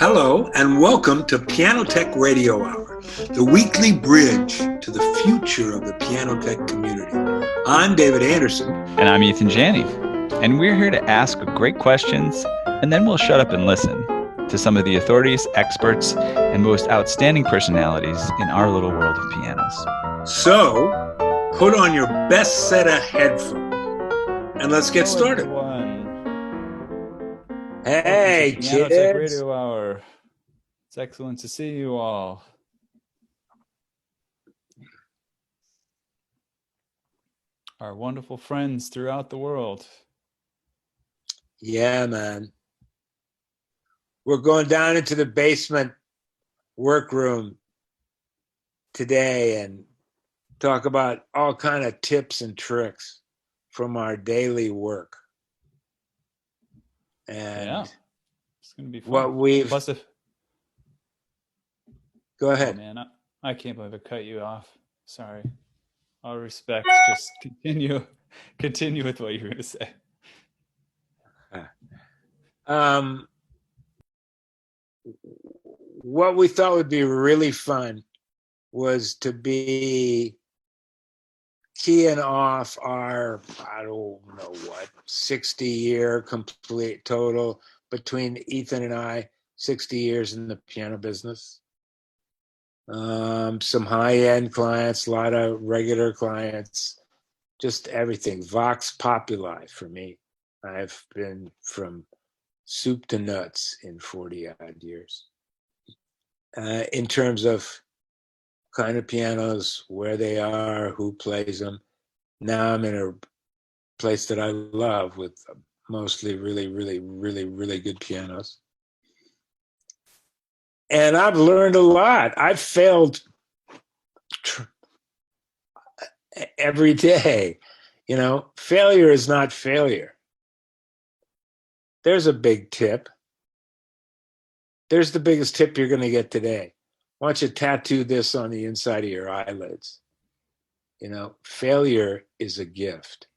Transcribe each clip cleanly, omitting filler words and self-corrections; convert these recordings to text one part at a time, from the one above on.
Hello, and welcome to Piano Tech Radio Hour, the weekly bridge to the future of the piano tech community. I'm David Andersen. And I'm Eathan Janney. And we're here to ask great questions, and then we'll shut up and listen to some of the authorities, experts, and most outstanding personalities in our little world of pianos. So, put on your best set of headphones, and let's get started. Everyone. Hey, Piano kids. Tech Radio Hour. It's excellent to see you all. Our wonderful friends throughout the world. Yeah, man. We're going down into the basement workroom today and talk about all kind of tips and tricks from our daily work. And yeah, it's going to be fun. What we've... Plus Go ahead. Oh, man, I can't believe I cut you off. Sorry. All respect. Just continue with what you were going to say. What we thought would be really fun was to be keying off our, I don't know what, 60-year complete total between Eathan and I, 60 years in the piano business. Some high-end clients, a lot of regular clients, just everything. Vox Populi for me. I've been from soup to nuts in 40-odd years. In terms of kind of pianos, where they are, who plays them. Now I'm in a place that I love with mostly really, really, really, really good pianos. And I've learned a lot. I've failed every day. You know, failure is not failure. There's a big tip. There's the biggest tip you're going to get today. Why don't you tattoo this on the inside of your eyelids? You know, failure is a gift.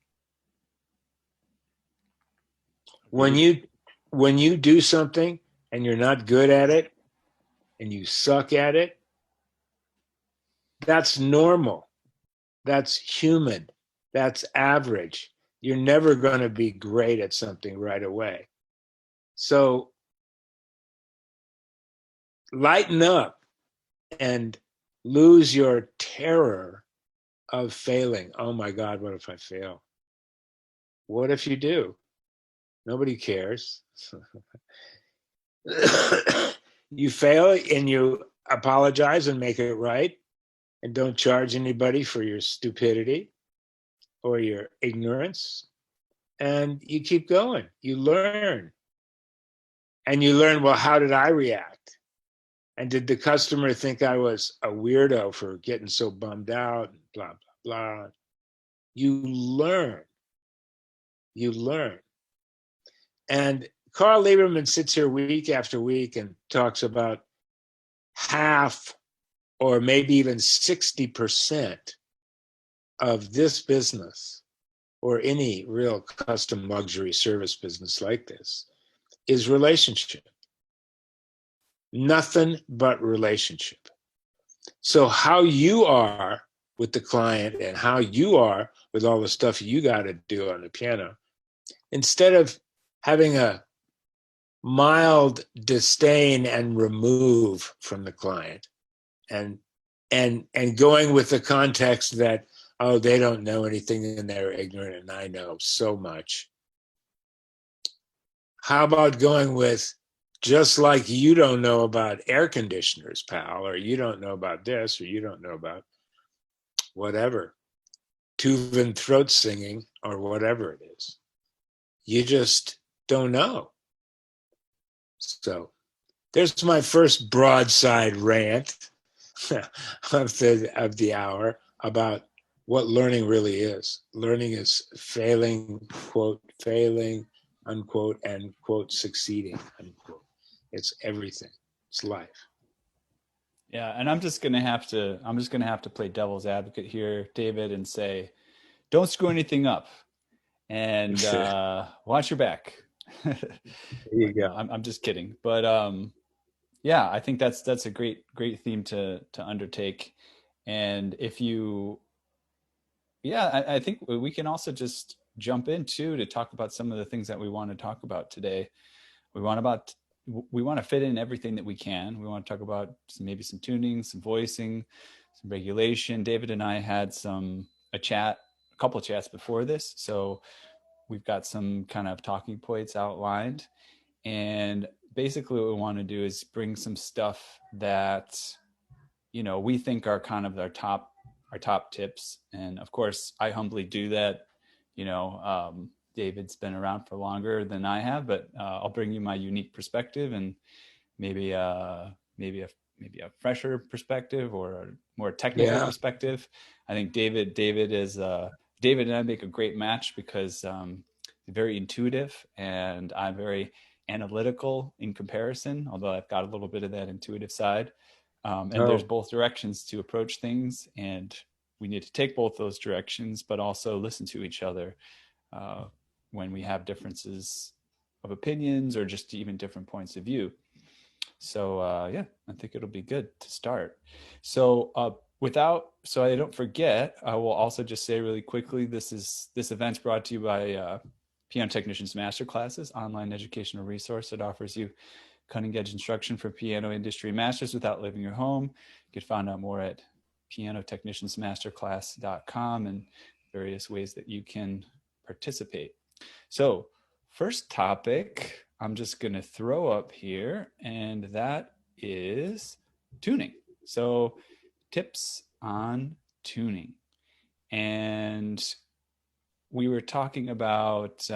When you do something and you're not good at it and you suck at it, that's normal. That's human. That's average. You're never going to be great at something right away. So lighten up and lose your terror of failing. Oh my God, what if I fail? What if you do? Nobody cares. You fail and you apologize and make it right, and don't charge anybody for your stupidity or your ignorance. And you keep going. You learn. And you learn, well, how did I react? And did the customer think I was a weirdo for getting so bummed out? Blah, blah, blah. You learn. You learn. And Carl Lieberman sits here week after week and talks about half or maybe even 60% of this business or any real custom luxury service business like this is relationship. Nothing but relationship. So how you are with the client and how you are with all the stuff you got to do on the piano, instead of having a mild disdain and remove from the client and going with the context that, oh, they don't know anything and they're ignorant and I know so much. How about going with, just like you don't know about air conditioners, pal, or you don't know about this, or you don't know about whatever, Tuvan throat singing or whatever it is. You just don't know. So there's my first broadside rant of the hour about what learning really is. Learning is failing, quote, failing, unquote, and quote, succeeding, unquote. It's everything. It's life. Yeah, and I'm just gonna have to play devil's advocate here, David, and say, don't screw anything up, and watch your back. There you go. I'm just kidding, but Yeah, I think that's a great theme to undertake. And if you, yeah, I think we can also just jump in too to talk about some of the things that we want to talk about today. We want about we want to fit in everything that we can. We want to talk about maybe some tuning, some voicing, some regulation. David and I had a couple of chats before this, so we've got some kind of talking points outlined. And basically, what we want to do is bring some stuff that we think are kind of our top tips. And of course, I humbly do that. David's been around for longer than I have, but I'll bring you my unique perspective and maybe maybe a fresher perspective or a more technical Yeah. perspective. I think David and I make a great match because very intuitive and I'm very analytical in comparison, although I've got a little bit of that intuitive side. And there's Oh, both directions to approach things, and we need to take both those directions, but also listen to each other uh, when we have differences of opinions or just even different points of view. So yeah, I think it'll be good to start. So so I don't forget, I will also just say really quickly, this event's brought to you by Piano Technicians Masterclasses, online educational resource that offers you cutting edge instruction for piano industry masters without leaving your home. You can find out more at pianotechniciansmasterclass.com and various ways that you can participate. So, first topic I'm just going to throw up here, and that is tuning. So, tips on tuning. And we were talking about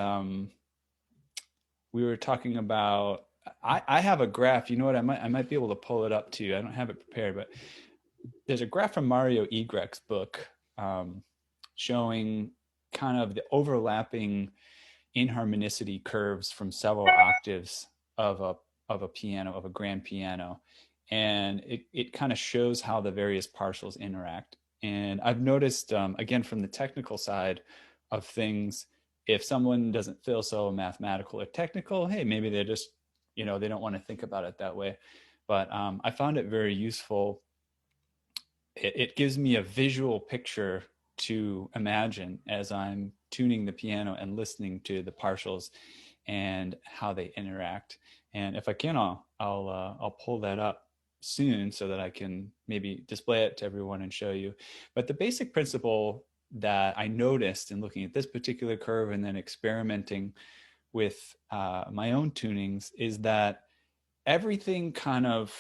I have a graph. You know what? I might be able to pull it up to you. I don't have it prepared, but there's a graph from Mario Egrek's book showing kind of the overlapping inharmonicity curves from several octaves of a piano, of a grand piano, and it kind of shows how the various partials interact. And I've noticed again from the technical side of things, if someone doesn't feel so mathematical or technical, hey, maybe they just they don't want to think about it that way. But I found it very useful. It gives me a visual picture to imagine as I'm tuning the piano and listening to the partials and how they interact. And if I can, I'll pull that up soon so that I can maybe display it to everyone and show you. But the basic principle that I noticed in looking at this particular curve and then experimenting with my own tunings is that everything kind of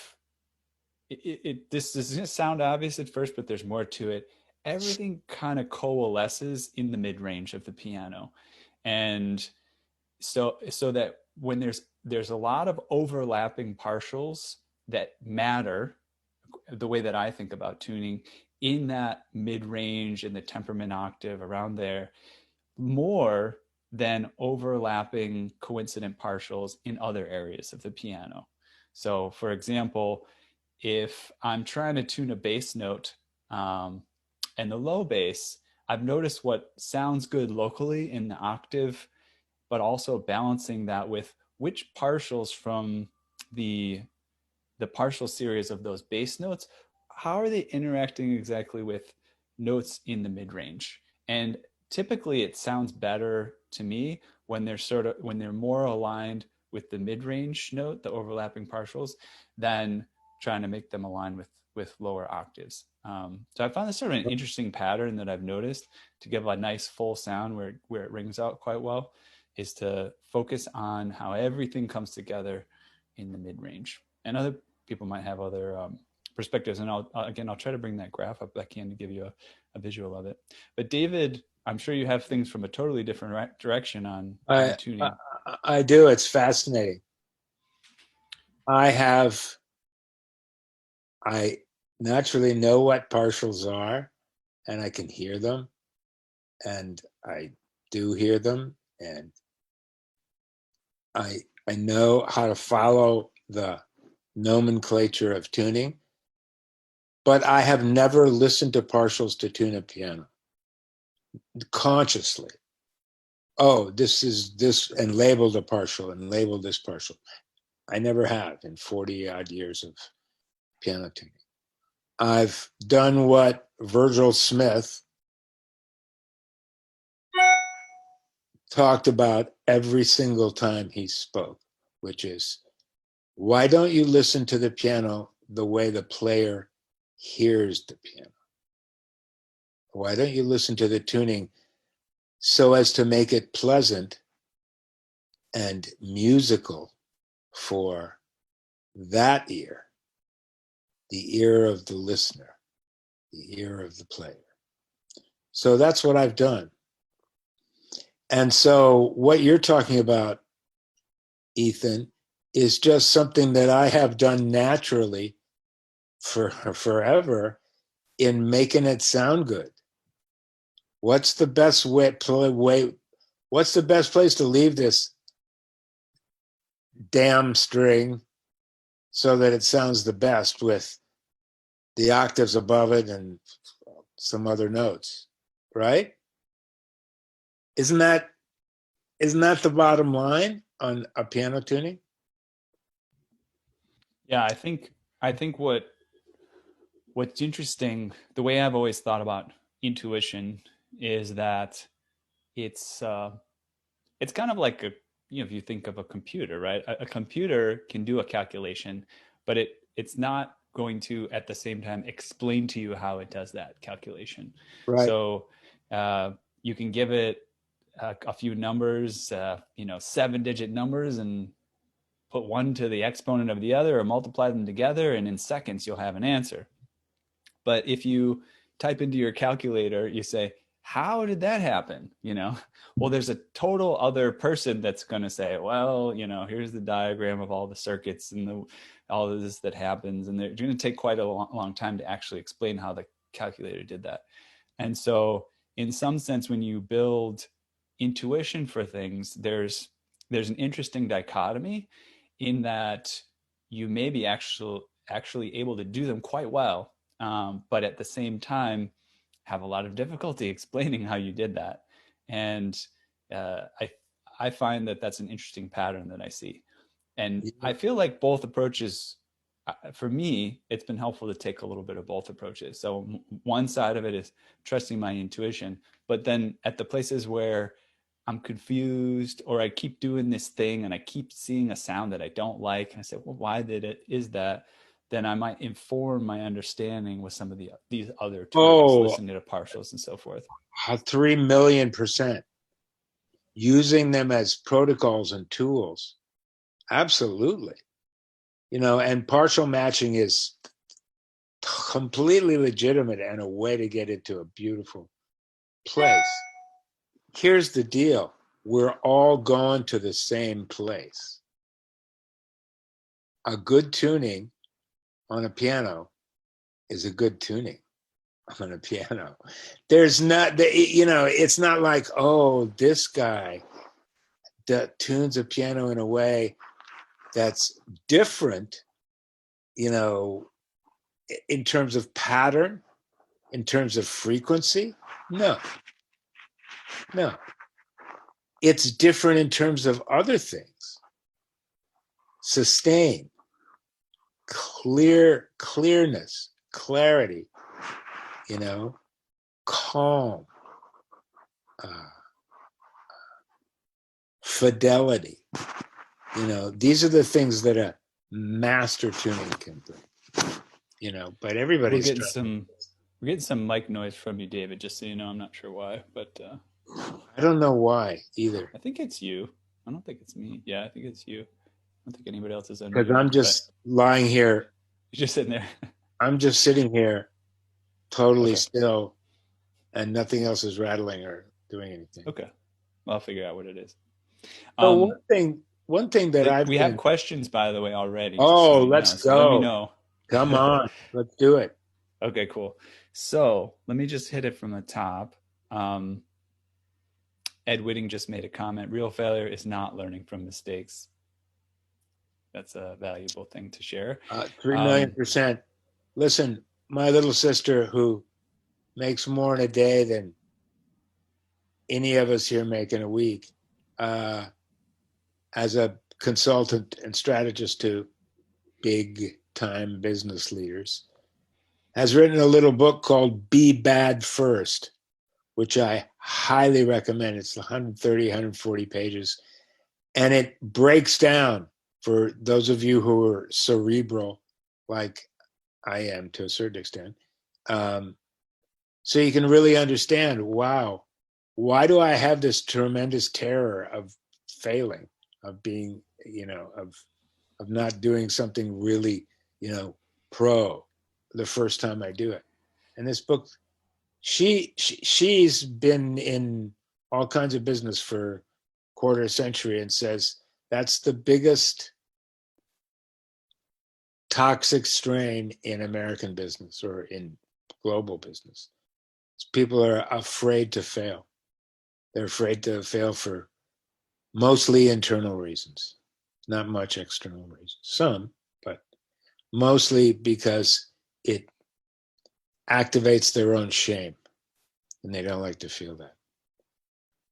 this doesn't sound obvious at first, but there's more to it. Everything kind of coalesces in the mid range of the piano, and so that when there's a lot of overlapping partials that matter, the way that I think about tuning in that mid range in the temperament octave around there, more than overlapping coincident partials in other areas of the piano. So, for example, if I'm trying to tune a bass note and the low bass, I've noticed what sounds good locally in the octave, but also balancing that with which partials from the partial series of those bass notes, how are they interacting exactly with notes in the mid range? And typically it sounds better to me when they're more aligned with the mid range note, the overlapping partials, than trying to make them align with lower octaves. So I found this sort of an interesting pattern that I've noticed to give a nice full sound where it rings out quite well, is to focus on how everything comes together in the mid range. And other people might have other perspectives, and I'll try to bring that graph up back in to give you a visual of it. But David, I'm sure you have things from a totally different direction on tuning. I do. It's fascinating. I naturally know what partials are, and I can hear them, and I do hear them, and I know how to follow the nomenclature of tuning, but I have never listened to partials to tune a piano consciously. Oh, this is this, and label the partial and label this partial. I never have in 40 odd years of piano tuning. I've done what Virgil Smith talked about every single time he spoke, which is, why don't you listen to the piano the way the player hears the piano? Why don't you listen to the tuning so as to make it pleasant and musical for that ear, the ear of the listener, the ear of the player? So that's what I've done. And so what you're talking about, Eathan, is just something that I have done naturally for forever in making it sound good. What's the best way? What's the best place to leave this damn string so that it sounds the best with the octaves above it and some other notes, right? Isn't that the bottom line on a piano tuning? Yeah, I think what's interesting, the way I've always thought about intuition is that it's it's kind of like a, you know, if you think of a computer, right? A computer can do a calculation, but it's not going to at the same time explain to you how it does that calculation. Right. So you can give it a few numbers, 7-digit numbers, and put one to the exponent of the other or multiply them together, and in seconds you'll have an answer. But if you type into your calculator, you say, how did that happen? Well, there's a total other person that's going to say, well, here's the diagram of all the circuits and all of this that happens. And they're going to take quite a long time to actually explain how the calculator did that. And so in some sense, when you build intuition for things, there's an interesting dichotomy in that you may be actually able to do them quite well, but at the same time have a lot of difficulty explaining how you did that. And I find that that's an interesting pattern that I see. And I feel like both approaches, for me, it's been helpful to take a little bit of both approaches. So one side of it is trusting my intuition, but then at the places where I'm confused or I keep doing this thing and I keep seeing a sound that I don't like, and I say, well, why is that? Then I might inform my understanding with some of these other tools, listening to partials and so forth. 3,000,000%. Using them as protocols and tools. Absolutely. And partial matching is completely legitimate and a way to get into a beautiful place. Here's the deal. We're all going to the same place. A good tuning on a piano is a good tuning on a piano. There's not, it's not like, oh, this guy that tunes a piano in a way that's different, in terms of pattern, in terms of frequency. No. It's different in terms of other things. Sustain, clearness, clarity, calm, fidelity. These are the things that a master tuning can bring. But everybody's we're getting some mic noise from you, David, just so you know. I'm not sure why, but I don't know why either. I think it's you. I don't think it's me. Yeah, I think it's you. I don't think anybody else is unmuted. Because I'm just lying here. You're just sitting there. I'm just sitting here totally still, and nothing else is rattling or doing anything. Okay. Well, I'll figure out what it is. So one thing that we have questions, by the way, already. Oh, let's go. Let me know. Come on. Let's do it. Okay, cool. So let me just hit it from the top. Ed Whitting just made a comment. Real failure is not learning from mistakes. That's a valuable thing to share. 3,000,000%. Listen, my little sister, who makes more in a day than any of us here make in a week, as a consultant and strategist to big time business leaders, has written a little book called Be Bad First, which I highly recommend. It's 130, 140 pages. And it breaks down, for those of you who are cerebral, like I am to a certain extent, so you can really understand, wow, why do I have this tremendous terror of failing, of being, of not doing something really, pro the first time I do it. And this book, she's been in all kinds of business for quarter century and says that's the biggest toxic strain in American business or in global business. People are afraid to fail. They're afraid to fail for mostly internal reasons, not much external reasons. Some, but mostly because it activates their own shame and they don't like to feel that.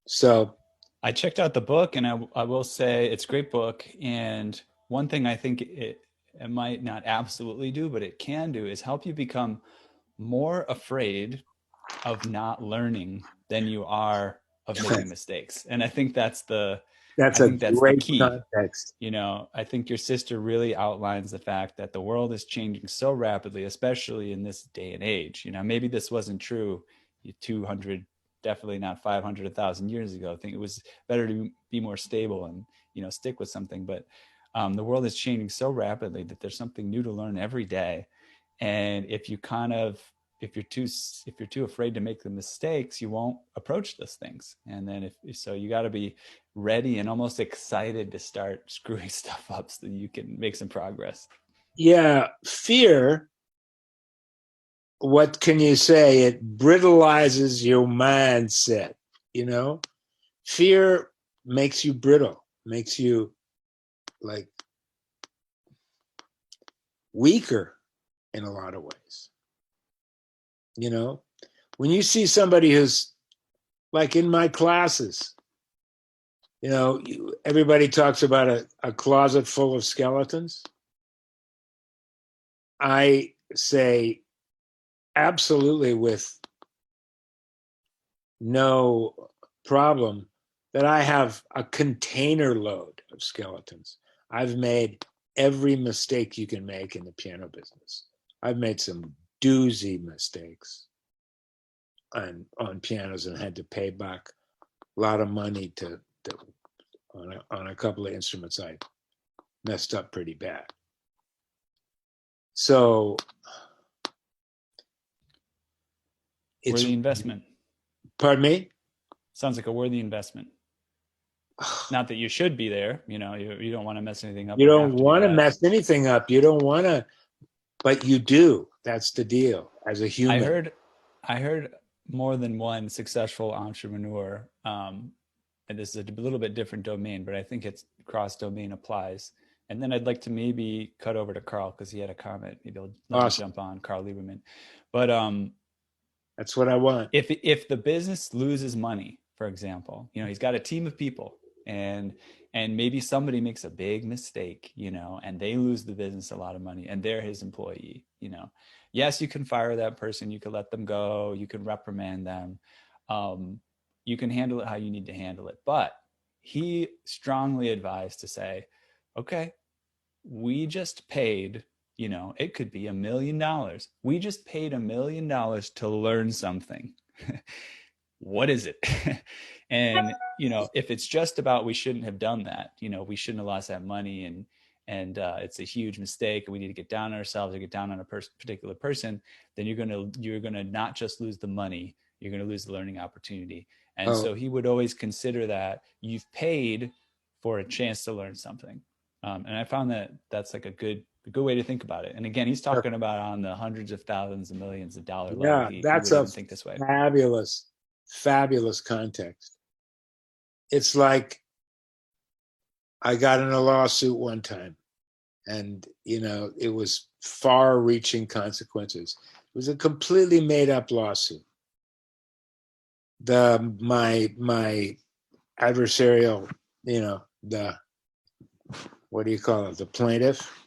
So I checked out the book, and I will say it's a great book. And one thing I think it might not absolutely do, but it can do, is help you become more afraid of not learning than you are of making mistakes. And I think that's the great key. context. I think your sister really outlines the fact that the world is changing so rapidly, especially in this day and age. Maybe this wasn't true 200, definitely not 500, 1,000 years ago. I think it was better to be more stable and, stick with something. But the world is changing so rapidly that there's something new to learn every day. And if you're too afraid to make the mistakes, you won't approach those things. And then so you got to be ready and almost excited to start screwing stuff up so that you can make some progress. Yeah, fear, what can you say? It brittleizes your mindset, Fear makes you brittle, makes you like weaker in a lot of ways. When you see somebody who's like in my classes, everybody talks about a closet full of skeletons. I say absolutely with no problem that I have a container load of skeletons. I've made every mistake you can make in the piano business. I've made some doozy mistakes on pianos and had to pay back a lot of money on a couple of instruments I messed up pretty bad. So it's worthy investment. Pardon me? Sounds like a worthy investment. Not that you should be there, you don't want to mess anything up. You don't want to mess anything up. You don't want to, but you do. That's the deal as a human. I heard more than one successful entrepreneur, and this is a little bit different domain, but I think it's cross-domain applies. And then I'd like to maybe cut over to Carl because he had a comment. Maybe he'll let me jump on, Carl Lieberman. But that's what I want. If the business loses money, for example, he's got a team of people, and maybe somebody makes a big mistake, and they lose the business a lot of money, and they're his employee, Yes, you can fire that person, you can let them go, you can reprimand them, you can handle it how you need to handle it. But he strongly advised to say, okay, we just paid, it could be $1 million. We just paid $1 million to learn something. What is it? And, if it's just about, we shouldn't have done that, we shouldn't have lost that money, and it's a huge mistake, and we need to get down on ourselves or get down on a particular person, then you're going to not just lose the money, you're going to lose the learning opportunity. And so he would always consider that you've paid for a chance to learn something. And I found that that's like a good way to think about it. And again, he's talking about on the hundreds of thousands and millions of dollar level. That's he wouldn't even think this way. Fabulous context. It's like I got in a lawsuit one time, and it was far-reaching consequences. It was a completely made-up lawsuit. My adversarial, the what do you call it? The plaintiff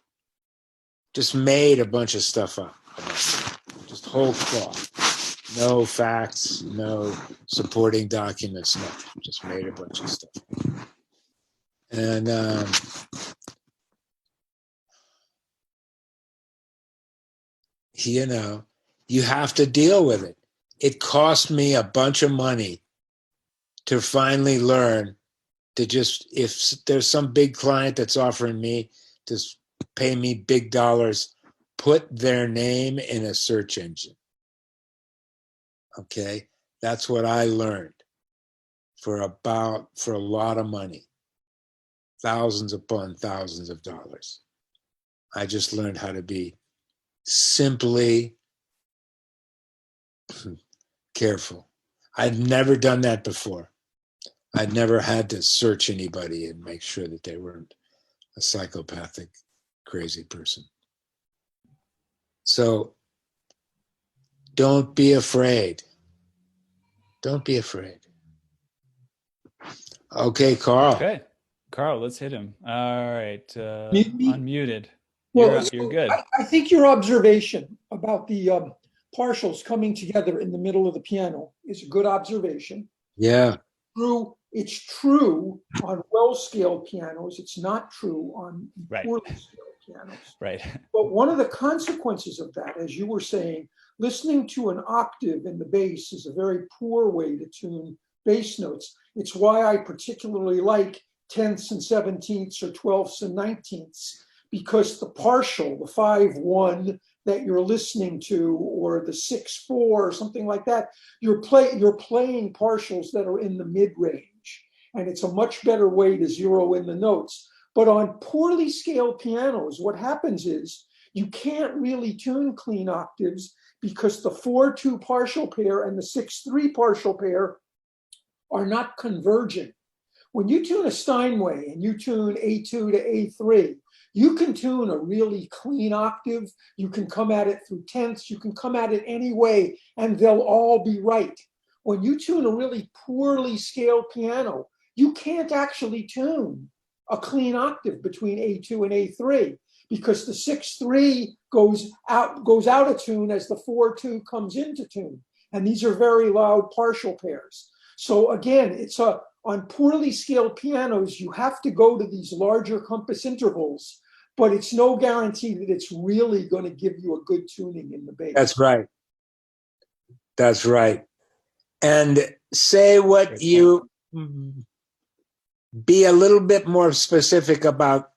just made a bunch of stuff up, just whole cloth. No facts, no supporting documents, nothing. Just made a bunch of stuff. And you have to deal with it. It cost me a bunch of money to finally learn to just, if there's some big client that's offering me to pay me big dollars, put their name in a search engine. Okay, that's what I learned for a lot of money, thousands upon thousands of dollars. I just learned how to be simply careful. I'd never done that before. I'd never had to search anybody and make sure that they weren't a psychopathic, crazy person. So don't be afraid. Don't be afraid. Okay, Carl. Okay. Carl, let's hit him. All right. Mute me. Unmuted. Well, You're good. I think your observation about the partials coming together in the middle of the piano is a good observation. Yeah. It's true on well-scaled pianos. It's not true on Right. poorly scaled pianos. Right. But one of the consequences of that, as you were saying, listening to an octave in the bass is a very poor way to tune bass notes. It's why I particularly like tenths and 17ths or 12ths and 19ths, because the partial, the 5-1 that you're listening to, or the 6-4 or something like that, you're playing partials that are in the mid-range, and it's a much better way to zero in the notes. But on poorly scaled pianos, what happens is you can't really tune clean octaves because the 4-2 partial pair and the 6-3 partial pair are not convergent. When you tune a Steinway and you tune A2 to A3, you can tune a really clean octave. You can come at it through tenths. You can come at it any way, and they'll all be right. When you tune a really poorly scaled piano, you can't actually tune a clean octave between A2 and A3 because the 6-3 goes out of tune as the 4-2 comes into tune. And these are very loud partial pairs. So again, on poorly scaled pianos, you have to go to these larger compass intervals, but it's no guarantee that it's really going to give you a good tuning in the bass. That's right. That's right. And say what you be a little bit more specific about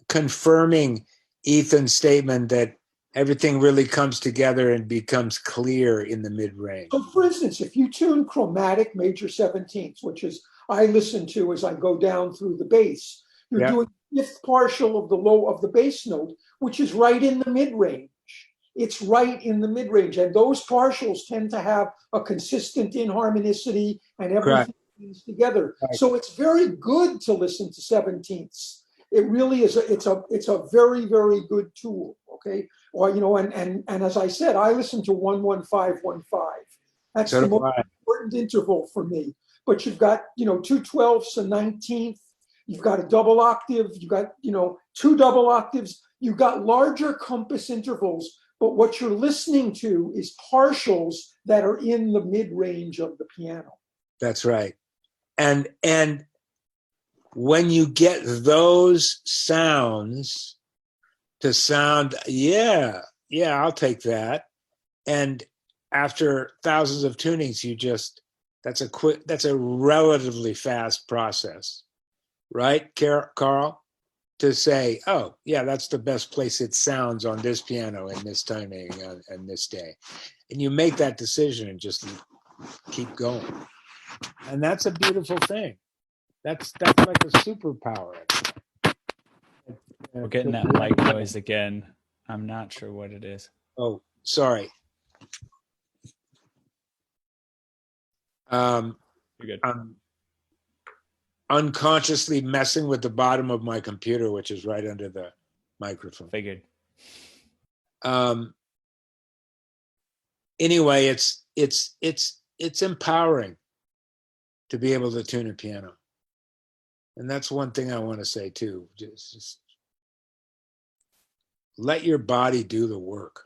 confirming Eathan's statement that everything really comes together and becomes clear in the mid-range. So for instance, if you tune chromatic major 17ths, which is I listen to as I go down through the bass, you're doing fifth partial of the bass note, which is right in the mid-range. It's right in the mid-range. And those partials tend to have a consistent inharmonicity and everything is together. Right. So it's very good to listen to 17ths. It really is. It's a very, very good tool. Okay. Or, and as I said, I listen to 11515. That's the most important interval for me. But you've got, 2/12ths, a 19th. You've got a double octave. You've got, 2 double octaves. You've got larger compass intervals. But what you're listening to is partials that are in the mid-range of the piano. That's right. And when you get those sounds to sound, I'll take that. And after thousands of tunings, that's a relatively fast process, right, Carl? To say, oh, yeah, that's the best place it sounds on this piano and this timing and this day. And you make that decision and just keep going. And that's a beautiful thing. That's like a superpower. We're getting that mic noise again. I'm not sure what it is. Oh, sorry. You're good. I'm unconsciously messing with the bottom of my computer, which is right under the microphone. Figured. Anyway, it's empowering to be able to tune a piano. And that's one thing I want to say too. Just let your body do the work.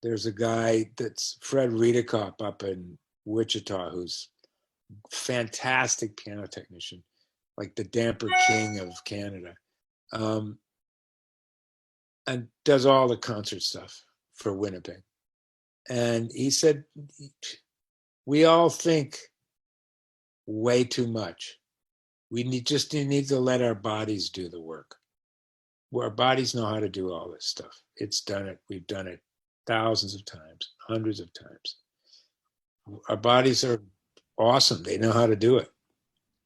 There's a guy that's Fred Riedekop up in Wichita who's fantastic piano technician, like the damper king of Canada, and does all the concert stuff for Winnipeg. And he said, we all think way too much. We need to let our bodies do the work. Our bodies know how to do all this stuff. It's done it. We've done it thousands of times, hundreds of times. Our bodies are awesome. They know how to do it.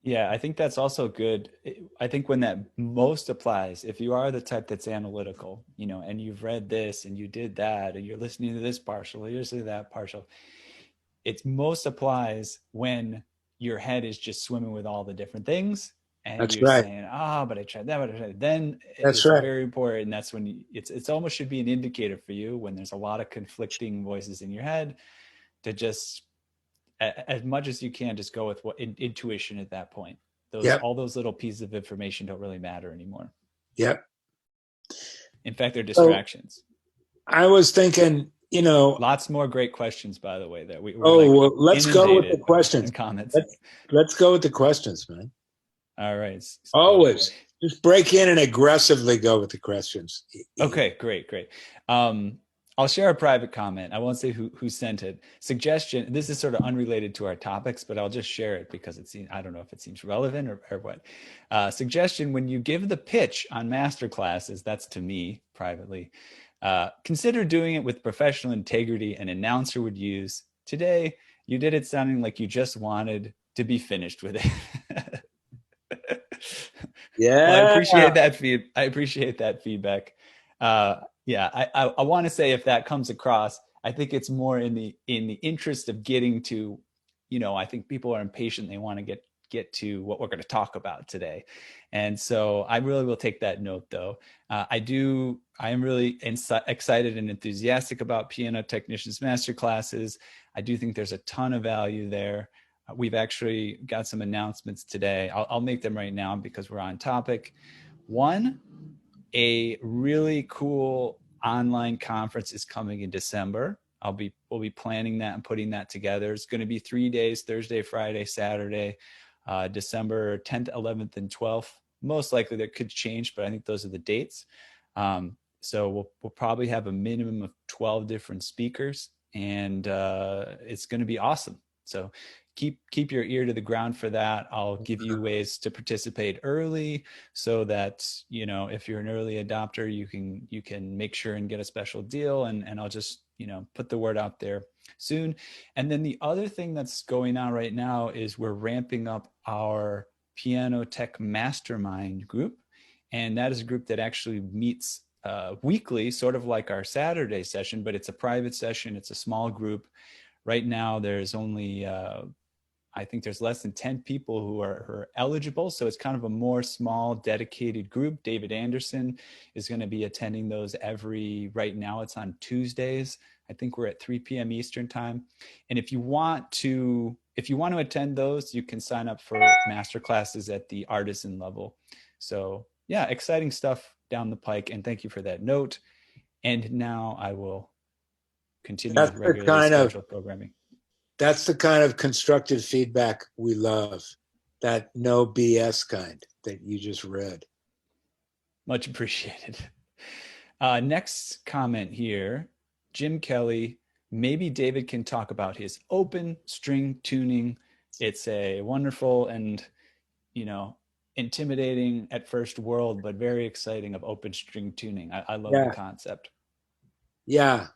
Yeah, I think that's also good. I think when that most applies, if you are the type that's analytical, and you've read this and you did that, and you're listening to this partial, you're listening to that partial, it most applies when your head is just swimming with all the different things. And That's you're right. saying, but I tried that, but I tried that. Then That's it's right. very important. That's when it's almost should be an indicator for you when there's a lot of conflicting voices in your head to just, as much as you can, just go with what intuition at that point. All those little pieces of information don't really matter anymore. Yep. In fact, they're distractions. So I was thinking, lots more great questions, by the way, that we're let's go with the questions. Comments. Let's go with the questions, man. All right. Always just break in and aggressively go with the questions. Okay, great. I'll share a private comment. I won't say who sent it. Suggestion. This is sort of unrelated to our topics, but I'll just share it because I don't know if it seems relevant or what. Suggestion: when you give the pitch on Masterclasses, that's to me privately, consider doing it with professional integrity an announcer would use. Today, you did it sounding like you just wanted to be finished with it. Yeah. Well, I appreciate that feedback. I want to say if that comes across, I think it's more in the interest of getting to, I think people are impatient. They want to get to what we're going to talk about today. And so I really will take that note though. I am really excited and enthusiastic about Piano Technicians Masterclasses. I do think there's a ton of value there. We've actually got some announcements today. I'll make them right now because we're on topic. One, a really cool online conference is coming in December. We'll be planning that and putting that together. It's going to be 3 days, Thursday, Friday, Saturday, December 10th, 11th, and 12th. Most likely that could change, but I think those are the dates. So we'll probably have a minimum of 12 different speakers, and it's going to be awesome. So keep your ear to the ground for that. I'll give you ways to participate early so that, if you're an early adopter, you can make sure and get a special deal, and I'll just, put the word out there soon. And then the other thing that's going on right now is we're ramping up our Piano Tech Mastermind group. And that is a group that actually meets weekly, sort of like our Saturday session, but it's a private session. It's a small group. Right now, there's only, I think there's less than 10 people who are eligible. So it's kind of a more small, dedicated group. David Andersen is going to be attending those right now it's on Tuesdays. I think we're at 3 p.m. Eastern time. And if you want to attend those, you can sign up for Masterclasses at the artisan level. So yeah, exciting stuff down the pike. And thank you for that note. And now I will continue with regularly scheduled programming. That's the kind of constructive feedback we love, that no BS kind that you just read. Much appreciated. Next comment here, Jim Kelly. Maybe David can talk about his open string tuning. It's a wonderful and, intimidating at first world, but very exciting of open string tuning. I love the concept. Yeah.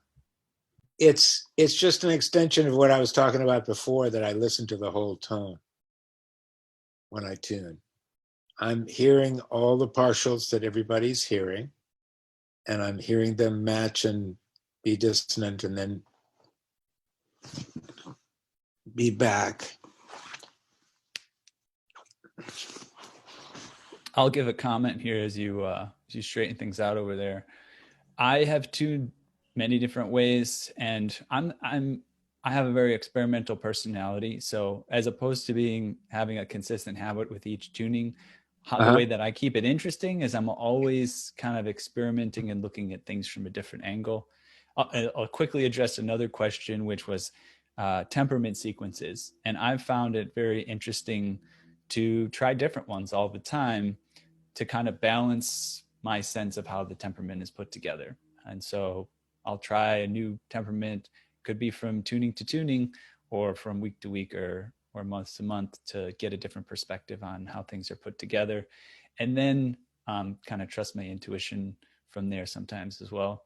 It's just an extension of what I was talking about before, that I listen to the whole tone when I tune. I'm hearing all the partials that everybody's hearing, and I'm hearing them match and be dissonant and then be back. I'll give a comment here as you straighten things out over there. I have tuned many different ways, and I have a very experimental personality. So as opposed to having a consistent habit with each tuning, the way that I keep it interesting is I'm always kind of experimenting and looking at things from a different angle. I'll quickly address another question, which was temperament sequences. And I've found it very interesting to try different ones all the time to kind of balance my sense of how the temperament is put together. And so I'll try a new temperament, could be from tuning to tuning or from week to week or month to month, to get a different perspective on how things are put together. And then kind of trust my intuition from there sometimes as well.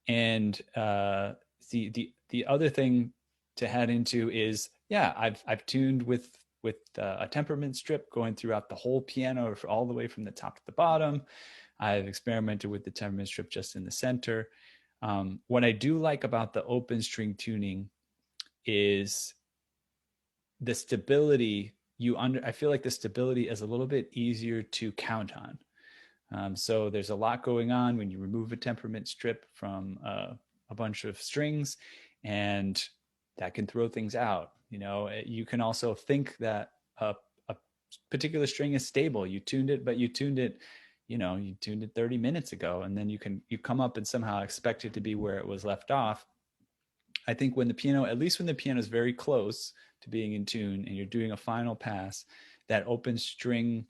And the other thing to head into is, yeah, I've tuned with a temperament strip going throughout the whole piano, all the way from the top to the bottom. I've experimented with the temperament strip just in the center. What I do like about the open string tuning is the stability. I feel like the stability is a little bit easier to count on. So there's a lot going on when you remove a temperament strip from a bunch of strings, and that can throw things out. You can also think that a particular string is stable. You tuned it 30 minutes ago, and then you come up and somehow expect it to be where it was left off. I think when the piano is very close to being in tune and you're doing a final pass, that open string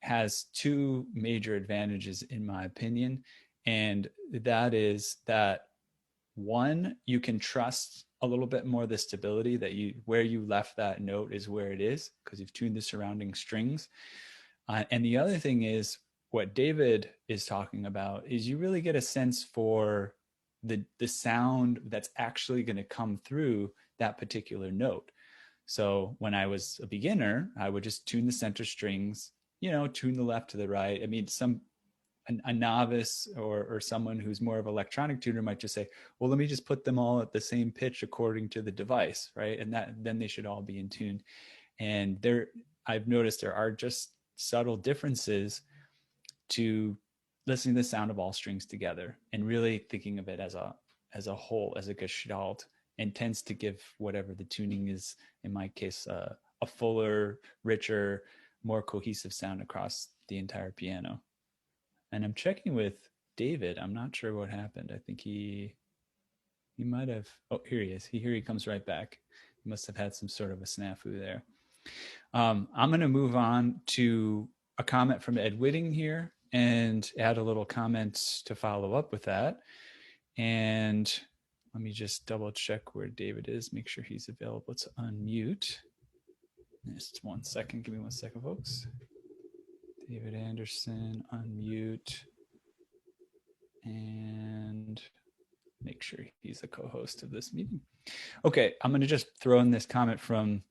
has two major advantages in my opinion. And that is that, one, you can trust a little bit more the stability that where you left that note is where it is, because you've tuned the surrounding strings. And the other thing is, what David is talking about is you really get a sense for the sound that's actually going to come through that particular note. So when I was a beginner, I would just tune the center strings, tune the left to the right. I mean, a novice or someone who's more of an electronic tuner might just say, well, let me just put them all at the same pitch according to the device, right? And then they should all be in tune. And I've noticed there are just subtle differences to listening to the sound of all strings together and really thinking of it as a whole, as a gestalt, and tends to give whatever the tuning is, in my case, a fuller, richer, more cohesive sound across the entire piano. And I'm checking with David. I'm not sure what happened. I think he might have, oh, here he is. Here he comes right back. He must have had some sort of a snafu there. I'm going to move on to a comment from Ed Whitting here and add a little comment to follow up with that. And let me just double check where David is, make sure he's available to unmute. Just 1 second. Give me 1 second, folks. David Andersen, unmute. And make sure he's a co-host of this meeting. Okay, I'm going to just throw in this comment from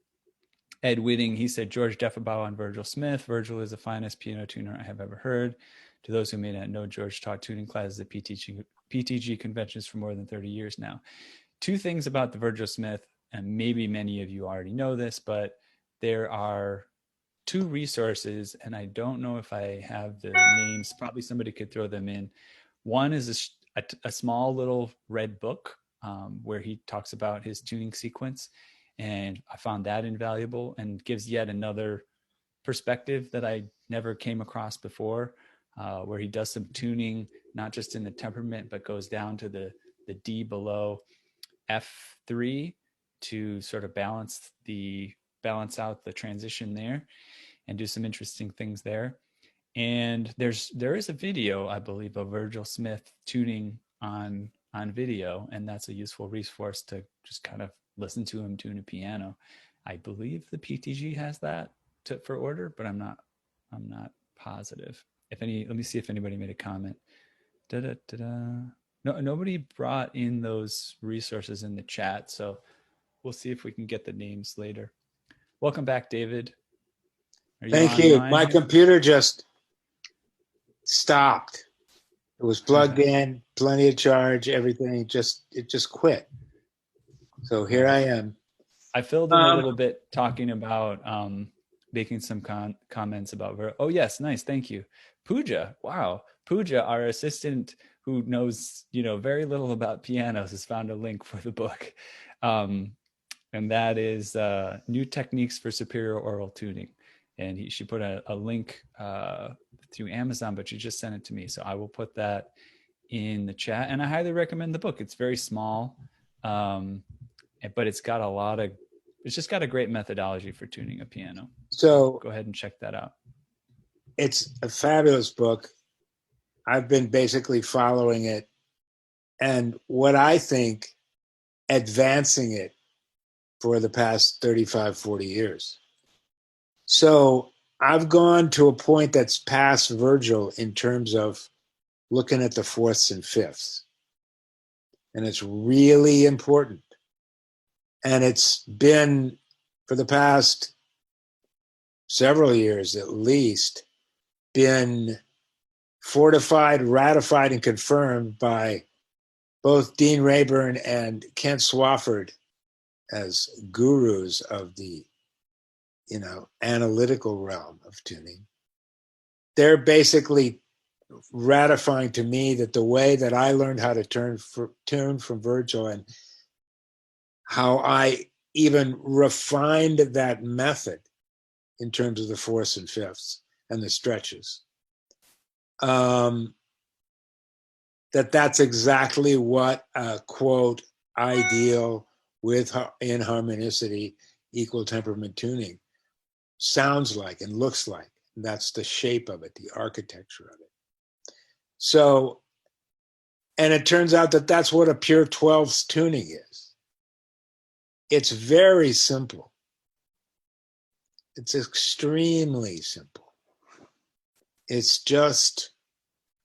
Ed Whitting. He said, George Defferbaugh on Virgil Smith. Virgil is the finest piano tuner I have ever heard. To those who may not know, George taught tuning classes at PTG conventions for more than 30 years now. Two things about the Virgil Smith, and maybe many of you already know this, but there are two resources, and I don't know if I have the names. Probably somebody could throw them in. One is a small little red book where he talks about his tuning sequence. And I found that invaluable and gives yet another perspective that I never came across before, where he does some tuning, not just in the temperament, but goes down to the D below F3 to sort of balance out the transition there and do some interesting things there. And there is a video, I believe, of Virgil Smith tuning on video, and that's a useful resource to just kind of listen to him tune a piano. I believe the PTG has that for order, but I'm not positive. Let me see if anybody made a comment. No, nobody brought in those resources in the chat, so we'll see if we can get the names later. Welcome back, David. Thank you. My computer just stopped. It was plugged in, plenty of charge, everything. It just quit. So here I am. I filled in a little bit talking about making some comments about oh yes, nice, thank you. Pooja, wow. Pooja, our assistant who knows very little about pianos, has found a link for the book. And that is New Techniques for Superior Oral Tuning. and she put a link through Amazon, but she just sent it to me. So I will put that in the chat, and I highly recommend the book. It's very small, but it's just got a great methodology for tuning a piano. So go ahead and check that out. It's a fabulous book. I've been basically following it, and what I think, advancing it for the past 35, 40 years. So I've gone to a point that's past Virgil in terms of looking at the fourths and fifths. And it's really important. And it's been, for the past several years at least, been fortified, ratified, and confirmed by both Dean Rayburn and Kent Swafford as gurus of the, analytical realm of tuning. They're basically ratifying to me that the way that I learned how to tune from Virgil, and how I even refined that method in terms of the fourths and fifths and the stretches, that's exactly what a quote ideal with in harmonicity equal temperament tuning sounds like and looks like. That's the shape of it, the architecture of it. So, and it turns out that that's what a pure 12s tuning is. It's very simple. It's extremely simple. It's just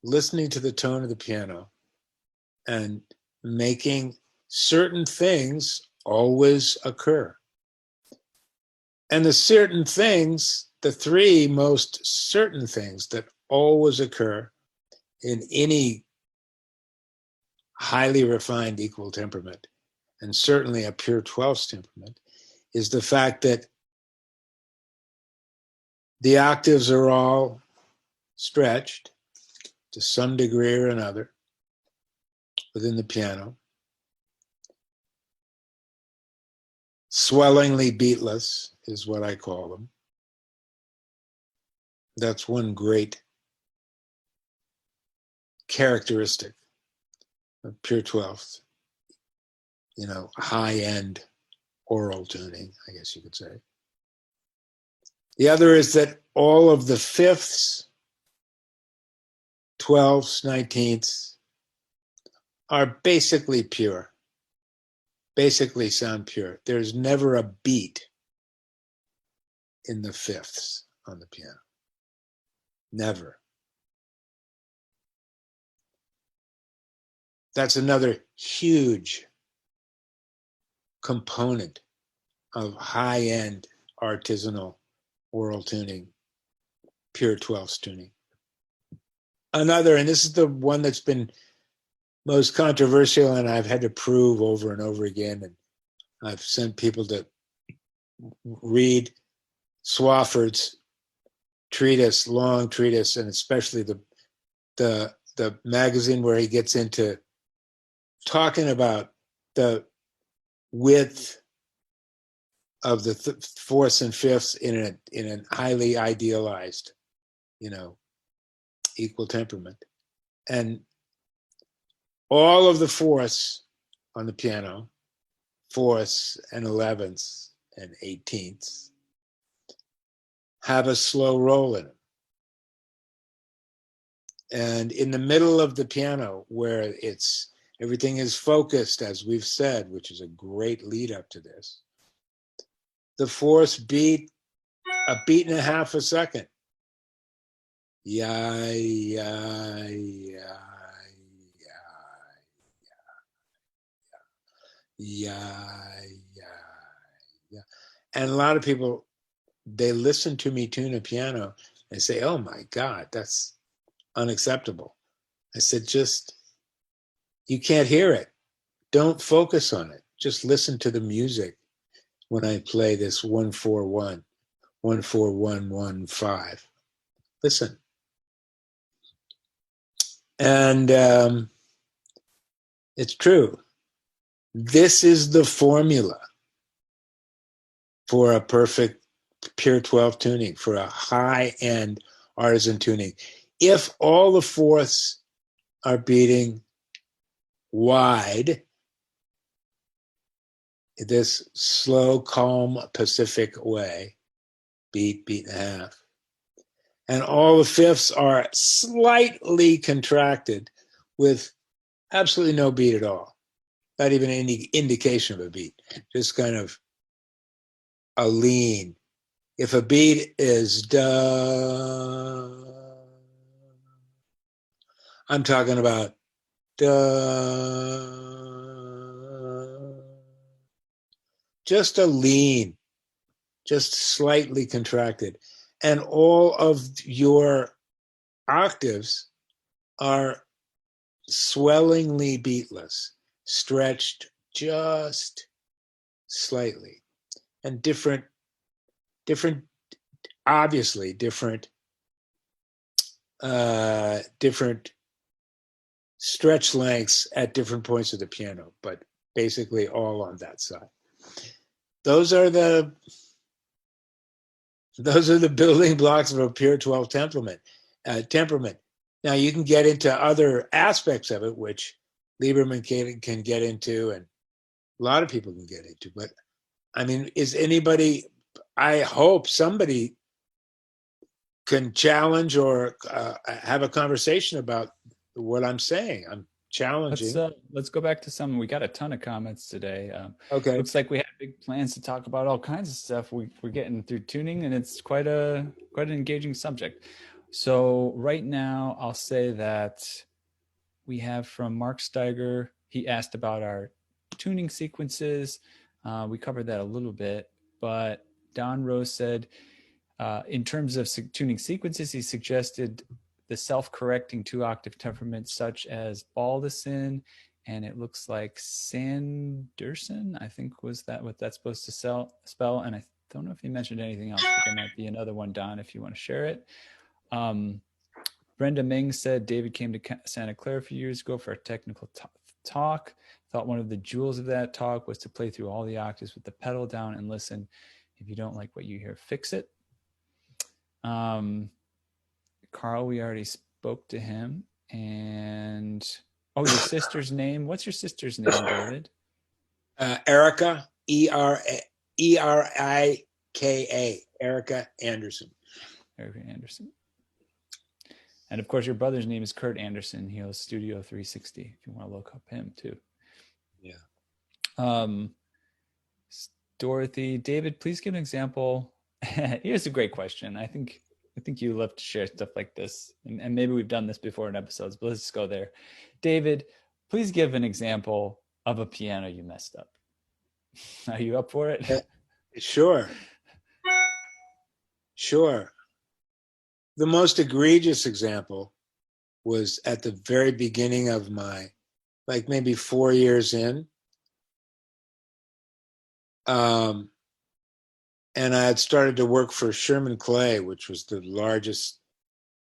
listening to the tone of the piano and making certain things always occur. And the certain things, the three most certain things that always occur in any highly refined equal temperament, and certainly a pure 12s temperament, is the fact that the octaves are all stretched to some degree or another within the piano, swellingly beatless is what I call them. That's one great characteristic of pure 12th, high-end oral tuning, I guess you could say. The other is that all of the fifths, 12ths, 19ths are basically pure, basically sound pure. There's never a beat in the fifths on the piano. Never. That's another huge component of high-end artisanal oral tuning, pure 12s tuning. Another, and this is the one that's been most controversial and I've had to prove over and over again, and I've sent people to read Swafford's treatise, long treatise, and especially the magazine where he gets into talking about the width of the fourths and fifths in an highly idealized, equal temperament. And all of the fourths on the piano, fourths and 11ths and 18ths, have a slow roll in them. And in the middle of the piano, where everything is focused, as we've said, which is a great lead up to this, the fourths beat a beat and a half a second. Yeah, yeah, yeah, yeah, yeah. And a lot of people, they listen to me tune a piano and say, oh my God, that's unacceptable. I said, you can't hear it. Don't focus on it. Just listen to the music when I play this 1-4-1, 1-4-1-1-5. Listen. And it's true. This is the formula for a perfect pure 12 tuning, for a high-end artisan tuning. If all the fourths are beating wide, this slow, calm, Pacific way, beat, beat and a half, and all the fifths are slightly contracted with absolutely no beat at all, not even any indication of a beat, just kind of a lean. If a beat is da, I'm talking about da, just a lean, just slightly contracted. And all of your octaves are swellingly beatless, stretched just slightly, and different, obviously different stretch lengths at different points of the piano, but basically all on that side. Those are the building blocks of a pure 12 temperament. Now you can get into other aspects of it, which Lieberman can get into, and a lot of people can get into. But I mean, is anybody? I hope somebody can challenge or have a conversation about what I'm saying. I'm challenging. Let's go back to some. We got a ton of comments today. Okay. Looks like we had big plans to talk about all kinds of stuff. We're getting through tuning, and it's quite an engaging subject. So right now, I'll say that we have from Mark Steiger. He asked about our tuning sequences. We covered that a little bit, but Don Rose said, in terms of tuning sequences, he suggested the self-correcting 2-octave temperaments such as Baldeson, and it looks like Sandersen, I think was that what that's supposed to spell. And I don't know if he mentioned anything else, but there might be another one, Don, if you want to share it. Brenda Ming said David came to Santa Clara a few years ago for a technical talk. Thought one of the jewels of that talk was to play through all the octaves with the pedal down and listen. If you don't like what you hear, fix it. Carl, we already spoke to him. And your sister's name. What's your sister's name, David? Erica, Erika, Erica Andersen. Erica Andersen. And of course, your brother's name is Kurt Andersen. He hosts Studio 360. If you want to look up him too. Yeah. Dorothy, David, please give an example. Here's a great question. I think you love to share stuff like this, and maybe we've done this before in episodes, but let's just go there. David, please give an example of a piano you messed up. Are you up for it? Sure. The most egregious example was at the very beginning of my, like maybe 4 years in. And I had started to work for Sherman Clay, which was the largest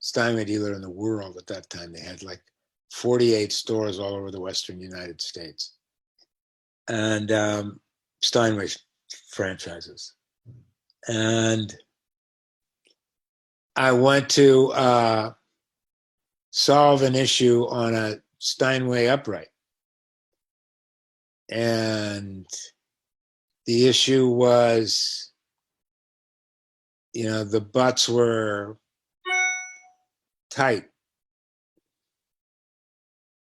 Steinway dealer in the world at that time. They had like 48 stores all over the Western United States. And Steinway franchises. And I went to solve an issue on a Steinway upright. And the issue was, the butts were tight.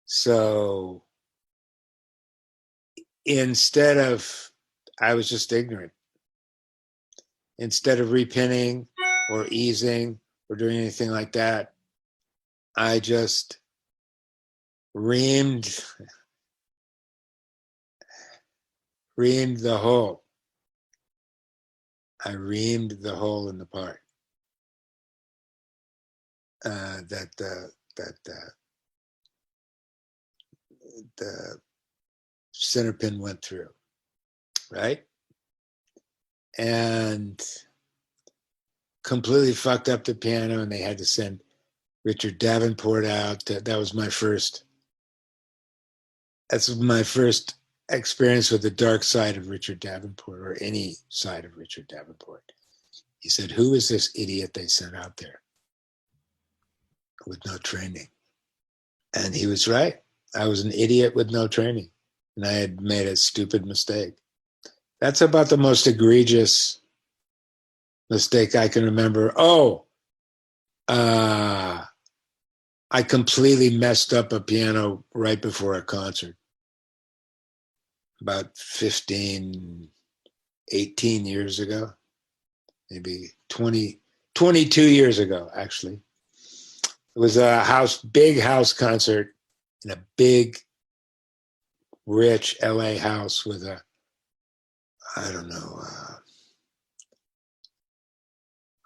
So I was just ignorant. Instead of repinning or easing or doing anything like that, I just reamed the hole. I reamed the hole in the part that the center pin went through, right? And completely fucked up the piano, and they had to send Richard Davenport out. That was my first. That's my first experience with the dark side of Richard Davenport, or any side of Richard Davenport. He said, who is this idiot they sent out there with no training? And he was right. I was an idiot with no training, and I had made a stupid mistake. That's about the most egregious mistake I can remember. I completely messed up a piano right before a concert about 15, 18 years ago, maybe 20, 22 years ago, actually. It was a big house concert in a big, rich LA house with I don't know,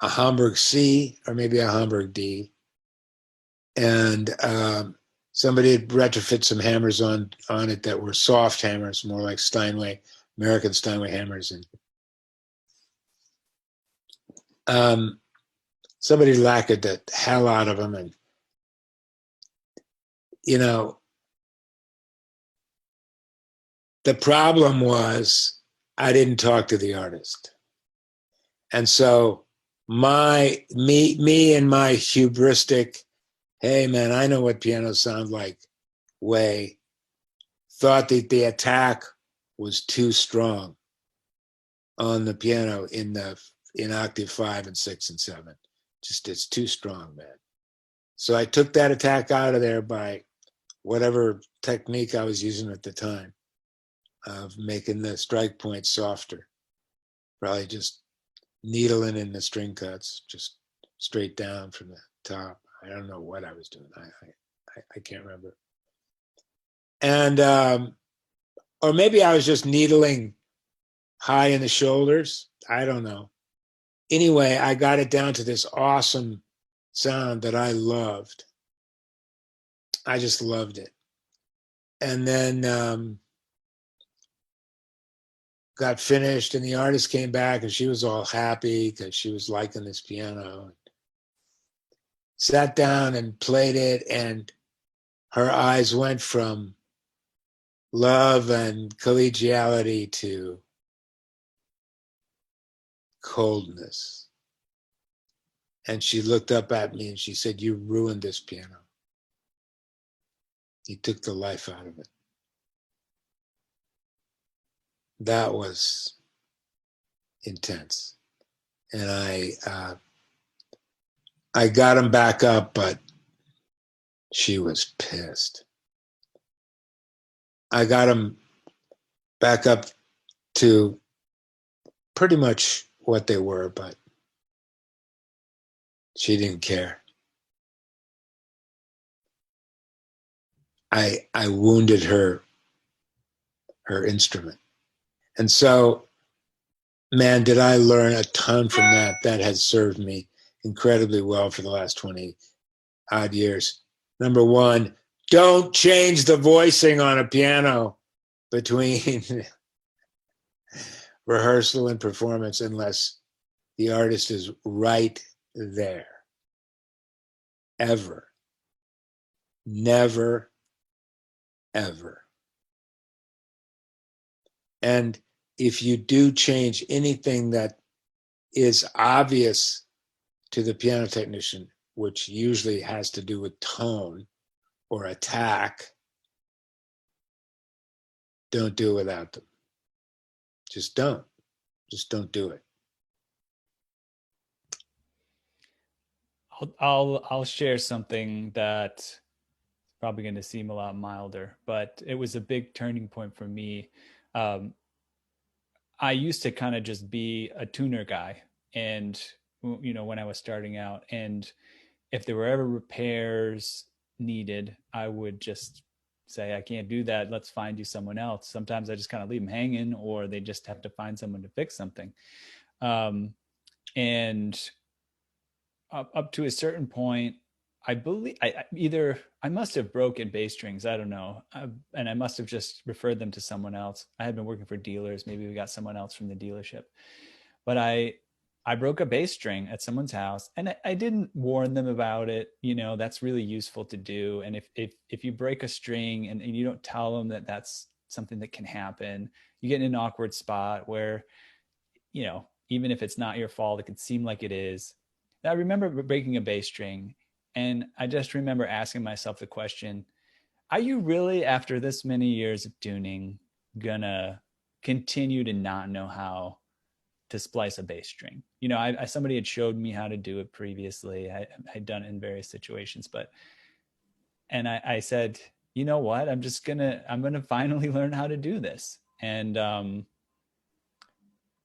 a Hamburg C or maybe a Hamburg D. And somebody had retrofit some hammers on it that were soft hammers, more like Steinway, American Steinway hammers. And somebody lacquered the hell out of them. And, the problem was I didn't talk to the artist. And so me and my hubristic, hey man, I know what pianos sound like way, thought that the attack was too strong on the piano in octave 5 and 6 and 7. Just, it's too strong, man. So I took that attack out of there by whatever technique I was using at the time of making the strike point softer. Probably just needling in the string cuts, just straight down from the top. I don't know what I was doing. I can't remember. And or maybe I was just needling high in the shoulders. I don't know. Anyway, I got it down to this awesome sound that I loved. I just loved it. And then got finished, and the artist came back, and she was all happy because she was liking this piano. Sat down and played it, and her eyes went from love and collegiality to coldness. And she looked up at me and she said, "You ruined this piano. You took the life out of it." That was intense. And I got him back up, but she was pissed. I got him back up to pretty much what they were, but she didn't care. I wounded her instrument. And so, man, did I learn a ton from that. That has served me incredibly well for the last 20 odd years. Number one, don't change the voicing on a piano between rehearsal and performance unless the artist is right there. Ever. Never, ever. And if you do change anything that is obvious to the piano technician, which usually has to do with tone or attack, don't do it without them. Just don't do it. I'll share something that's probably going to seem a lot milder, but it was a big turning point for me. I used to kind of just be a tuner guy, and when I was starting out, and if there were ever repairs needed, I would just say, I can't do that. Let's find you someone else. Sometimes I just kind of leave them hanging, or they just have to find someone to fix something. And up to a certain point, I believe I must have broken bass strings. I don't know. And I must have just referred them to someone else. I had been working for dealers. Maybe we got someone else from the dealership, but I broke a bass string at someone's house, and I didn't warn them about it. That's really useful to do. And if you break a string and you don't tell them that that's something that can happen, you get in an awkward spot where, even if it's not your fault, it can seem like it is. And I remember breaking a bass string, and I just remember asking myself the question, are you really, after this many years of tuning, gonna continue to not know how to splice a bass string? You know, somebody had showed me how to do it previously. I'd done it in various situations, and I said, you know what, I'm gonna finally learn how to do this. And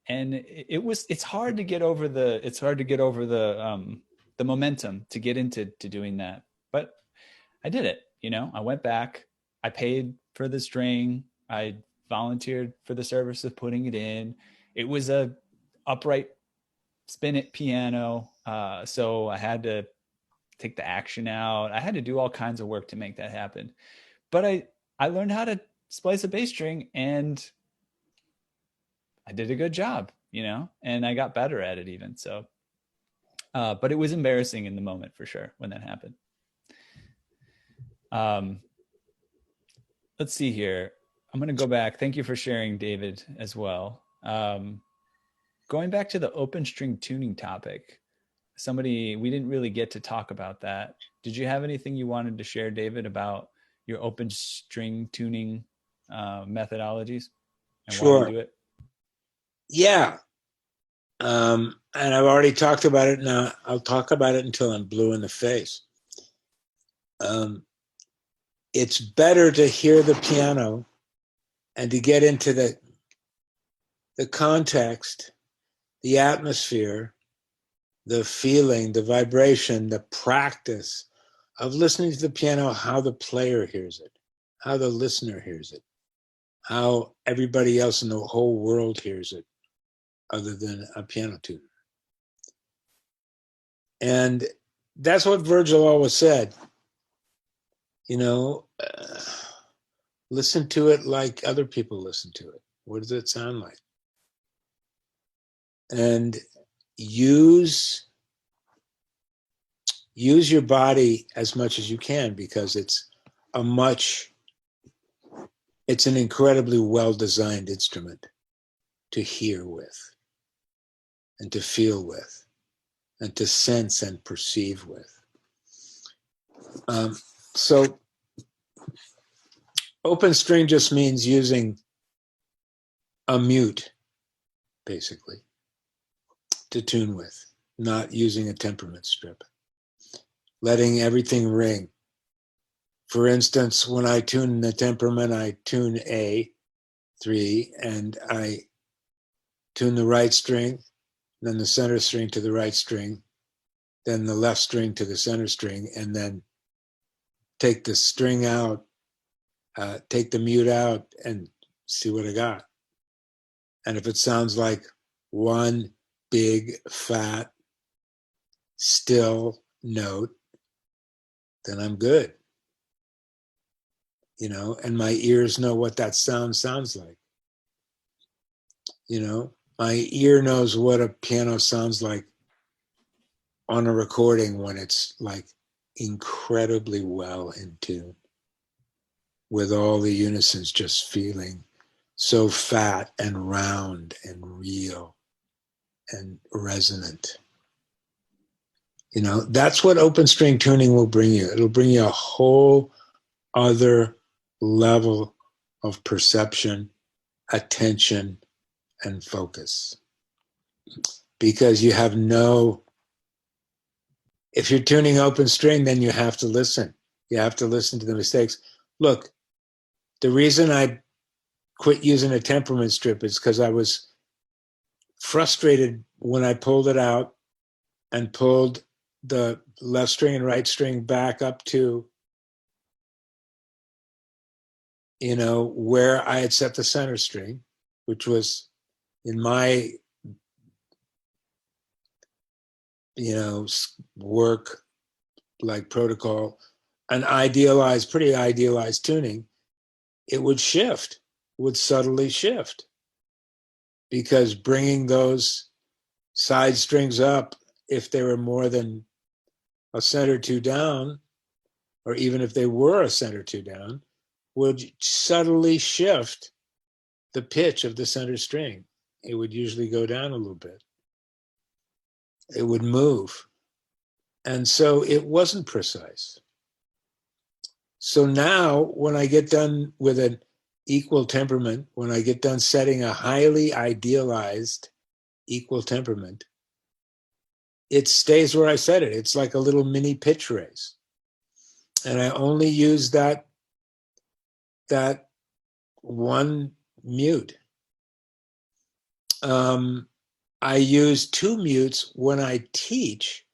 it's hard to get over the momentum to get into doing that. But I did it. You know, I went back, I paid for the string, I volunteered for the service of putting it in. It was a upright spin it piano. So I had to take the action out. I had to do all kinds of work to make that happen. But I learned how to splice a bass string, and I did a good job, you know, and I got better at it even. So, but it was embarrassing in the moment for sure when that happened. Let's see here. I'm going to go back. Thank you for sharing, David, as well. Going back to the open string tuning topic, we didn't really get to talk about that. Did you have anything you wanted to share, David, about your open string tuning methodologies and Sure. why you do it? Yeah. And I've already talked about it. Now I'll talk about it until I'm blue in the face. It's better to hear the piano and to get into the context, the atmosphere, the feeling, the vibration, the practice of listening to the piano, how the player hears it, how the listener hears it, how everybody else in the whole world hears it, other than a piano tuner. And that's what Virgil always said, you know, listen to it like other people listen to it. What does it sound like? And use your body as much as you can, because it's an incredibly well-designed instrument to hear with and to feel with and to sense and perceive with. So open string just means using a mute, basically, to tune with, not using a temperament strip. Letting everything ring. For instance, when I tune the temperament, I tune A3, and I tune the right string, then the center string to the right string, then the left string to the center string, and then take the string out, take the mute out, and see what I got. And if it sounds like one big, fat, still note, then I'm good. You know, and my ears know what that sound sounds like. You know, my ear knows what a piano sounds like on a recording when it's like incredibly well in tune, with all the unisons just feeling so fat and round and real and resonant. You know, that's what open string tuning will bring you. It'll bring you a whole other level of perception, attention, and focus. Because you have if you're tuning open string, then you have to listen. You have to listen to the mistakes. Look, the reason I quit using a temperament strip is because I was frustrated when I pulled it out and pulled the left string and right string back up to, you know, where I had set the center string, which was in my, you know, work like protocol, pretty idealized tuning. It would shift, would subtly shift, because bringing those side strings up, if they were more than a center two down, or even if they were a center two down, would subtly shift the pitch of the center string. It would usually go down a little bit. It would move. And so it wasn't precise. So now when I get done with an equal temperament, when I get done setting a highly idealized equal temperament, it stays where I set it. It's like a little mini pitch race. And I only use that one mute. I use two mutes when I teach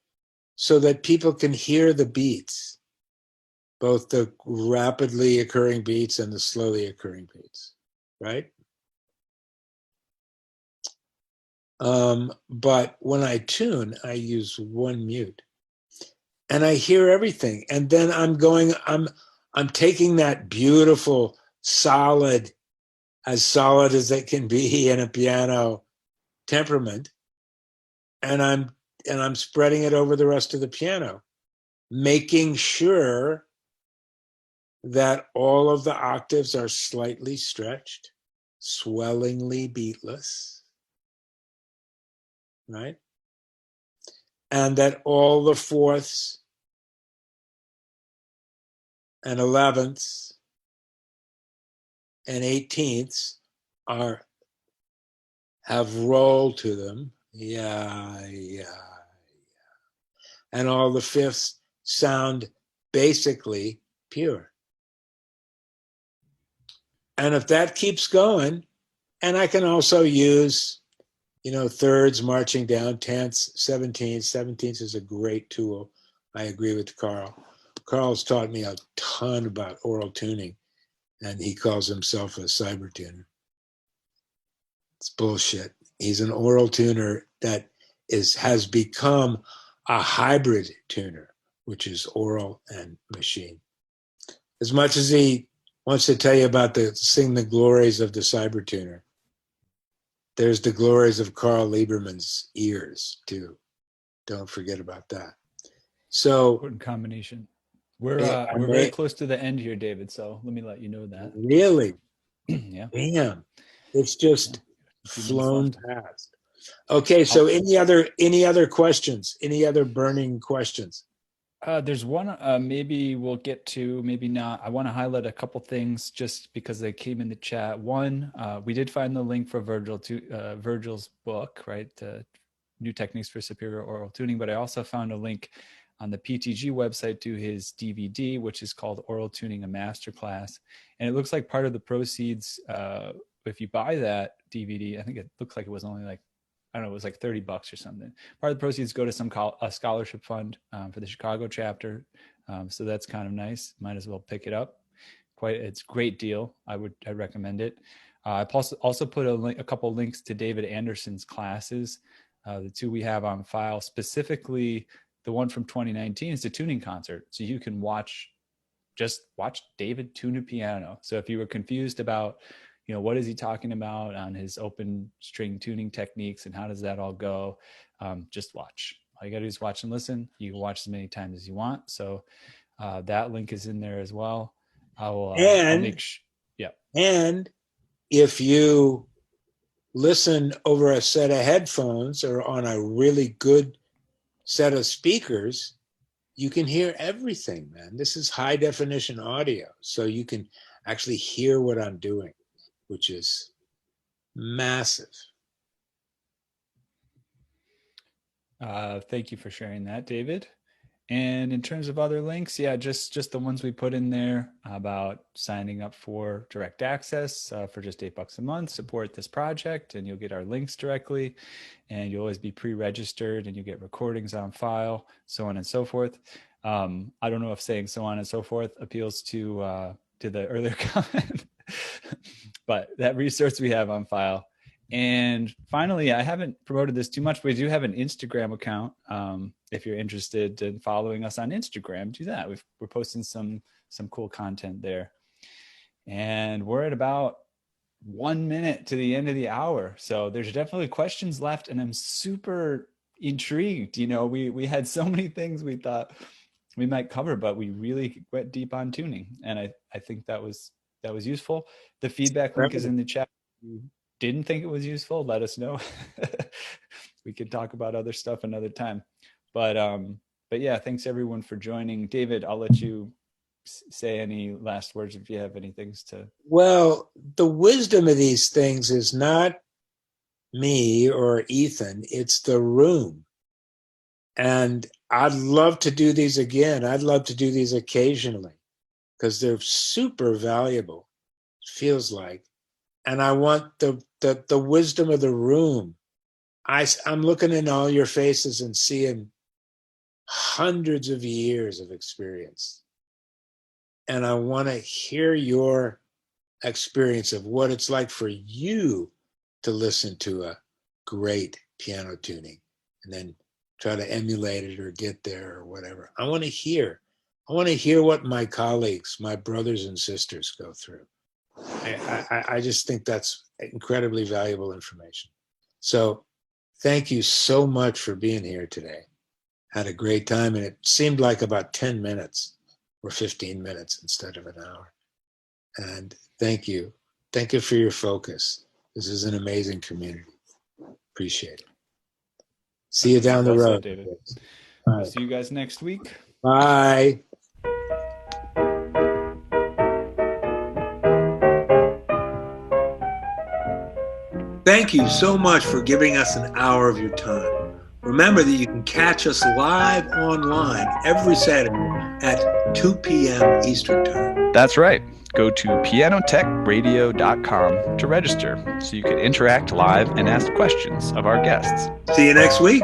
so that people can hear the beats, both the rapidly occurring beats and the slowly occurring beats, right? But when I tune, I use one mute. And I hear everything. And then I'm taking that beautiful, solid, as solid as it can be in a piano temperament, and I'm spreading it over the rest of the piano, making sure that all of the octaves are slightly stretched, swellingly beatless, right? And that all the fourths and 11ths and 18ths have roll to them. Yeah. And all the fifths sound basically pure. And if that keeps going, and I can also use, thirds marching down, tenths, 17ths. 17ths is a great tool. I agree with Carl. Carl's taught me a ton about oral tuning, and he calls himself a cyber tuner. It's bullshit. He's an oral tuner that has become a hybrid tuner, which is oral and machine. As much as he wants to tell you about sing the glories of the cyber tuner, there's the glories of Carl Lieberman's ears too. Don't forget about that. So Important combination. We're very close to the end here, David. So let me let you know that. Really? Yeah. Damn. It's just flown past. Okay, so any other questions? Any other burning questions? There's one maybe we'll get to, maybe not. I want to highlight a couple things just because they came in the chat. One, we did find the link for Virgil's book, right? New Techniques for Superior Oral Tuning, but I also found a link on the PTG website to his DVD, which is called Oral Tuning, a Masterclass. And it looks like part of the proceeds, if you buy that DVD, I think it looks like it was only like, I don't know, it was like $30 or something. Part of the proceeds go to a scholarship fund for the Chicago chapter. So that's kind of nice. Might as well pick it up. It's a great deal. I'd recommend it. I also put a couple links to David Andersen's classes. The two we have on file, specifically the one from 2019 is the tuning concert. So you can just watch David tune a piano. So if you were confused about, what is he talking about on his open string tuning techniques and how does that all go? Just watch. All you got to do is watch and listen. You can watch as many times as you want. So that link is in there as well. I'll make sure. Yeah. And if you listen over a set of headphones or on a really good set of speakers, you can hear everything, man. This is high definition audio. So you can actually hear what I'm doing, which is massive. Thank you for sharing that, David. And in terms of other links, yeah, just the ones we put in there about signing up for direct access for just $8 a month, support this project, and you'll get our links directly, and you'll always be pre-registered, and you get recordings on file, so on and so forth. I don't know if saying so on and so forth appeals to the earlier comment, but that resource we have on file. And finally, I haven't promoted this too much, but we do have an Instagram account. If you're interested in following us on Instagram, do that. We're posting some cool content there. And we're at about 1 minute to the end of the hour. So there's definitely questions left, and I'm super intrigued. We had so many things we thought we might cover, but we really went deep on tuning. And I think that was useful. The feedback link is in the chat. Didn't think it was useful, let us know. we could talk about other stuff another time. But yeah, thanks everyone for joining. David, I'll let you say any last words if you have any things to. Well, the wisdom of these things is not me or Eathan, it's the room. And I'd love to do these again. I'd love to do these occasionally because they're super valuable, feels like. And I want the wisdom of the room. I'm looking in all your faces and seeing hundreds of years of experience. And I want to hear your experience of what it's like for you to listen to a great piano tuning and then try to emulate it or get there or whatever. I want to hear what my colleagues, my brothers and sisters go through. I just think that's incredibly valuable information. So thank you so much for being here today. Had a great time, and it seemed like about 10 minutes or 15 minutes instead of an hour. And thank you. Thank you for your focus. This is an amazing community. Appreciate it. See you down the road, David. All right. See you guys next week. Bye. Thank you so much for giving us an hour of your time. Remember that you can catch us live online every Saturday at 2 p.m. Eastern Time. That's right. Go to pianotechradio.com to register so you can interact live and ask questions of our guests. See you next week.